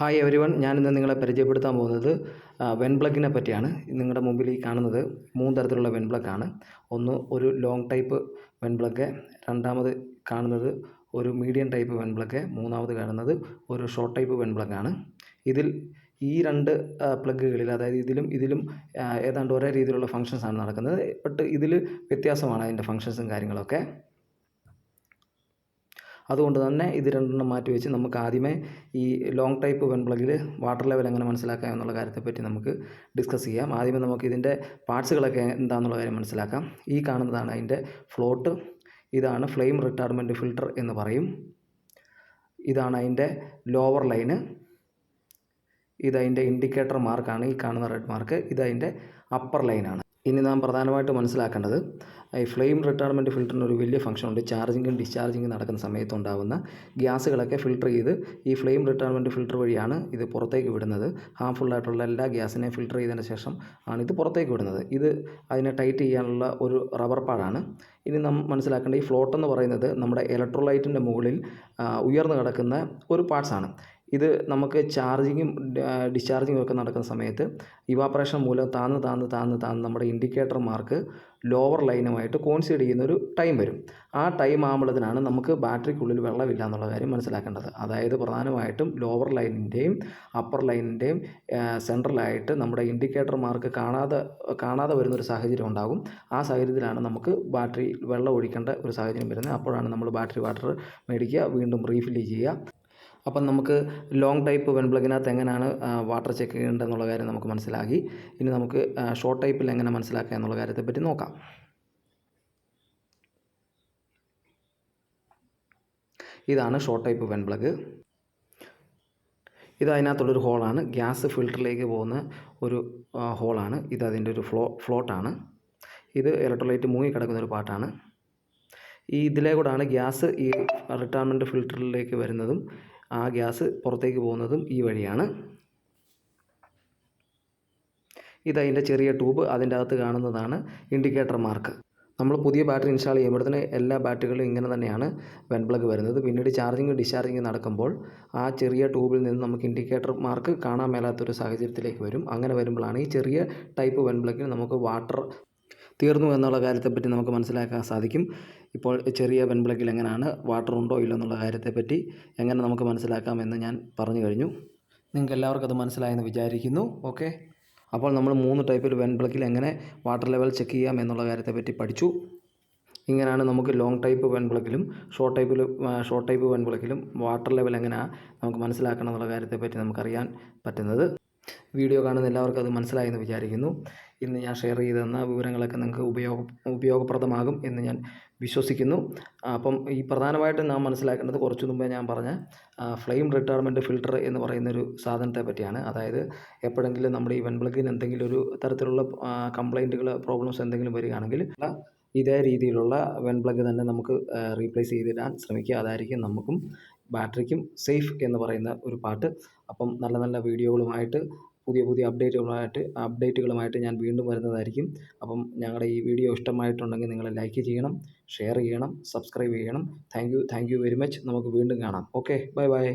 Hi everyone, ഞാനിന്ന് നിങ്ങളെ പരിചയപ്പെടുത്താൻ പോകുന്നത് വെൻ പ്ലഗിനെ പറ്റിയാണ്. നിങ്ങളുടെ മുമ്പിൽ ഈ കാണുന്നത് 3 തരത്തിലുള്ള വെൻ പ്ലഗാണ്. ഒന്ന് ഒരു ലോങ് ടൈപ്പ് വെൻ പ്ലഗ്, രണ്ടാമത് കാണുന്നത് ഒരു മീഡിയം ടൈപ്പ് വെൻ പ്ലഗ്, മൂന്നാമത് കാണുന്നത് ഒരു ഷോർട്ട് ടൈപ്പ് വെൻ പ്ലഗാണ്. ഇതിൽ ഈ 2 പ്ലഗുകളിൽ, അതായത് ഇതിലും ഏതാണ്ട് ഒരേ രീതിയിലുള്ള ഫങ്ഷൻസാണ് നടക്കുന്നത്. ബട്ട് ഇതിൽ വ്യത്യാസമാണ് അതിൻ്റെ ഫങ്ഷൻസും കാര്യങ്ങളൊക്കെ. അതുകൊണ്ട് തന്നെ ഇത് രണ്ടെണ്ണം മാറ്റി വെച്ച് നമുക്ക് ആദ്യമേ ഈ ലോങ് ടൈപ്പ് വെൻ പ്ലഗിൽ വാട്ടർ ലെവൽ എങ്ങനെ മനസ്സിലാക്കാം എന്നുള്ള കാര്യത്തെപ്പറ്റി നമുക്ക് ഡിസ്കസ് ചെയ്യാം. ആദ്യമേ നമുക്ക് ഇതിൻ്റെ പാർട്സുകളൊക്കെ എന്താണെന്നുള്ള കാര്യം മനസ്സിലാക്കാം. ഈ കാണുന്നതാണ് അതിൻ്റെ ഫ്ലോട്ട്, ഇതാണ് ഫ്ലെയിം റിട്ടാർഡ്മെൻറ്റ് ഫിൽട്ടർ എന്ന് പറയും. ഇതാണ് അതിൻ്റെ ലോവർ ലൈന്, ഇതതിൻ്റെ ഇൻഡിക്കേറ്റർ മാർക്കാണ്, ഈ കാണുന്ന റെഡ് മാർക്ക്. ഇതതിൻ്റെ അപ്പർ ലൈനാണ്. ഇനി നാം പ്രധാനമായിട്ട് മനസ്സിലാക്കേണ്ടത്, ഈ ഫ്ലെയിം റിട്ടാർഡ്മെൻറ്റ് ഫിൽറ്ററിന് ഒരു വലിയ ഫംഗ്ഷനുണ്ട്. ചാർജിങ്ങും ഡിസ്ചാർജിങ്ങും നടക്കുന്ന സമയത്തുണ്ടാകുന്ന ഗ്യാസുകളൊക്കെ ഫിൽട്ടർ ചെയ്ത് ഈ ഫ്ലെയിം റിട്ടാർഡ്മെൻറ്റ് ഫിൽറ്റർ വഴിയാണ് ഇത് പുറത്തേക്ക് വിടുന്നത്. ഹാർംഫുള്ളായിട്ടുള്ള എല്ലാ ഗ്യാസിനെയും ഫിൽട്ടർ ചെയ്തതിന് ശേഷം ആണ് ഇത് പുറത്തേക്ക് വിടുന്നത്. ഇത് അതിനെ ടൈറ്റ് ചെയ്യാനുള്ള ഒരു റബ്ബർ പാഡാണ്. ഇനി നാം മനസ്സിലാക്കേണ്ട, ഈ ഫ്ലോട്ട് എന്ന് പറയുന്നത് നമ്മുടെ ഇലക്ട്രോലൈറ്റിൻ്റെ മുകളിൽ ഉയർന്നു കിടക്കുന്ന ഒരു പാർട്സാണ്. ഇത് നമുക്ക് ചാർജിങ്ങും ഡിസ്ചാർജിങ്ങും ഒക്കെ നടക്കുന്ന സമയത്ത് ഇവാപ്പറേഷൻ മൂലം താന്ന് നമ്മുടെ ഇൻഡിക്കേറ്റർ മാർക്ക് ലോവർ ലൈനുമായിട്ട് കോൺസൈഡ് ചെയ്യുന്നൊരു ടൈം വരും. ആ ടൈം ആകുമ്പോഴത്തേനാണ് നമുക്ക് ബാറ്ററിക്കുള്ളിൽ വെള്ളമില്ല എന്നുള്ള കാര്യം മനസ്സിലാക്കേണ്ടത്. അതായത് പ്രധാനമായിട്ടും ലോവർ ലൈനിൻ്റെയും അപ്പർ ലൈനിൻ്റെയും സെൻട്രലായിട്ട് നമ്മുടെ ഇൻഡിക്കേറ്റർ മാർക്ക് കാണാതെ വരുന്നൊരു സാഹചര്യം ഉണ്ടാകും. ആ സാഹചര്യത്തിലാണ് നമുക്ക് ബാറ്ററി വെള്ളം ഒഴിക്കേണ്ട ഒരു സാഹചര്യം വരുന്നത്. അപ്പോഴാണ് നമ്മൾ ബാറ്ററി വാട്ടർ മേടിക്കുക, വീണ്ടും റീഫില്ല് ചെയ്യുക. അപ്പം നമുക്ക് ലോങ് ടൈപ്പ് വെൻ പ്ലഗിനകത്ത് എങ്ങനെയാണ് വാട്ടർ ചെക്ക് ചെയ്യേണ്ടതെന്നുള്ള കാര്യം നമുക്ക് മനസ്സിലാക്കി. ഇനി നമുക്ക് ഷോർട്ട് ടൈപ്പിൽ എങ്ങനെ മനസ്സിലാക്കുക എന്നുള്ള കാര്യത്തെപ്പറ്റി നോക്കാം. ഇതാണ് ഷോർട്ട് ടൈപ്പ് വെൻ പ്ലഗ്. ഇത് അതിനകത്തുള്ളൊരു ഹോളാണ്, ഗ്യാസ് ഫിൽറ്ററിലേക്ക് പോകുന്ന ഒരു ഹോളാണ്. ഇത് അതിൻ്റെ ഒരു ഫ്ലോട്ടാണ്. ഇത് ഇലക്ട്രോലൈറ്റ് മുങ്ങിക്കിടക്കുന്നൊരു പാർട്ടാണ്. ഇതിലേ കൂടാണ് ഗ്യാസ് ഈ റിട്ടാർഡ്മെൻറ്റ് ഫിൽറ്ററിലേക്ക് വരുന്നതും ആ ഗ്യാസ് പുറത്തേക്ക് പോകുന്നതും ഈ വഴിയാണ്. ഇതതിൻ്റെ ചെറിയ ട്യൂബ്, അതിൻ്റെ അകത്ത് കാണുന്നതാണ് ഇൻഡിക്കേറ്റർ മാർക്ക്. നമ്മൾ പുതിയ ബാറ്ററി ഇൻസ്റ്റാൾ ചെയ്യുമ്പോഴത്തേന് എല്ലാ ബാറ്ററികളിലും ഇങ്ങനെ തന്നെയാണ് വെൻ പ്ലഗ് വരുന്നത്. പിന്നീട് ചാർജിങ് ഡിസ്ചാർജിങ് നടക്കുമ്പോൾ ആ ചെറിയ ട്യൂബിൽ നിന്ന് നമുക്ക് ഇൻഡിക്കേറ്റർ മാർക്ക് കാണാൻ മേലാത്തൊരു സാഹചര്യത്തിലേക്ക് വരും. അങ്ങനെ വരുമ്പോഴാണ് ഈ ചെറിയ ടൈപ്പ് വെൻ പ്ലഗിൽ നമുക്ക് വാട്ടർ തീർന്നു എന്നുള്ള കാര്യത്തെപ്പറ്റി നമുക്ക് മനസ്സിലാക്കാൻ സാധിക്കും. ഇപ്പോൾ ചെറിയ വെൻ പ്ലഗിൽ എങ്ങനെയാണ് വാട്ടർ ഉണ്ടോ ഇല്ലോ എന്നുള്ള കാര്യത്തെപ്പറ്റി എങ്ങനെ നമുക്ക് മനസ്സിലാക്കാമെന്ന് ഞാൻ പറഞ്ഞു കഴിഞ്ഞു. നിങ്ങൾക്ക് എല്ലാവർക്കും അത് മനസ്സിലായെന്ന് വിചാരിക്കുന്നു. ഓക്കെ, അപ്പോൾ നമ്മൾ 3 ടൈപ്പിൽ വെൻ പ്ലഗിൽ എങ്ങനെ വാട്ടർ ലെവൽ ചെക്ക് ചെയ്യാം എന്നുള്ള കാര്യത്തെപ്പറ്റി പഠിച്ചു. ഇങ്ങനെയാണ് നമുക്ക് ലോങ് ടൈപ്പ് വെൻ പ്ലഗിലും ഷോർട്ട് ടൈപ്പ് വെൻ പ്ലഗിലും വാട്ടർ ലെവൽ എങ്ങനെയാണ് നമുക്ക് മനസ്സിലാക്കണം എന്നുള്ള കാര്യത്തെപ്പറ്റി നമുക്കറിയാൻ പറ്റുന്നത്. വീഡിയോ കാണുന്ന എല്ലാവർക്കും അത് മനസ്സിലായെന്ന് വിചാരിക്കുന്നു. ഇന്ന് ഞാൻ ഷെയർ ചെയ്തെന്ന വിവരങ്ങളൊക്കെ നിങ്ങൾക്ക് ഉപയോഗപ്രദമാകും എന്ന് ഞാൻ വിശ്വസിക്കുന്നു. അപ്പം ഈ പ്രധാനമായിട്ടും നാം മനസ്സിലാക്കേണ്ടത്, കുറച്ച് മുമ്പേ ഞാൻ പറഞ്ഞ ഫ്ലെയിം റിട്ടാർഡ്മെൻറ്റ് ഫിൽട്ടർ എന്ന് പറയുന്നൊരു സാധനത്തെ പറ്റിയാണ്. അതായത് എപ്പോഴെങ്കിലും നമ്മുടെ ഈ വെൻ പ്ലഗിന് എന്തെങ്കിലും ഒരു തരത്തിലുള്ള കംപ്ലൈൻറ്റുകൾ, പ്രോബ്ലംസ് എന്തെങ്കിലും വരികയാണെങ്കിൽ ഇതേ രീതിയിലുള്ള വെൻ പ്ലഗ് തന്നെ നമുക്ക് റീപ്ലേസ് ചെയ്തിടാൻ ശ്രമിക്കുക. അതായിരിക്കും നമുക്കും ബാറ്ററിക്കും സേഫ് എന്ന് പറയുന്ന ഒരു പാട്ട്. അപ്പം നല്ല നല്ല വീഡിയോകളുമായിട്ട്, പുതിയ അപ്ഡേറ്റുകളുമായിട്ട് ഞാൻ വീണ്ടും വരുന്നതായിരിക്കും. അപ്പം ഞങ്ങളുടെ ഈ വീഡിയോ ഇഷ്ടമായിട്ടുണ്ടെങ്കിൽ നിങ്ങൾ ലൈക്ക് ചെയ്യണം, ഷെയർ ചെയ്യണം, സബ്സ്ക്രൈബ് ചെയ്യണം. Thank you very much. നമുക്ക് വീണ്ടും കാണാം. Okay, by.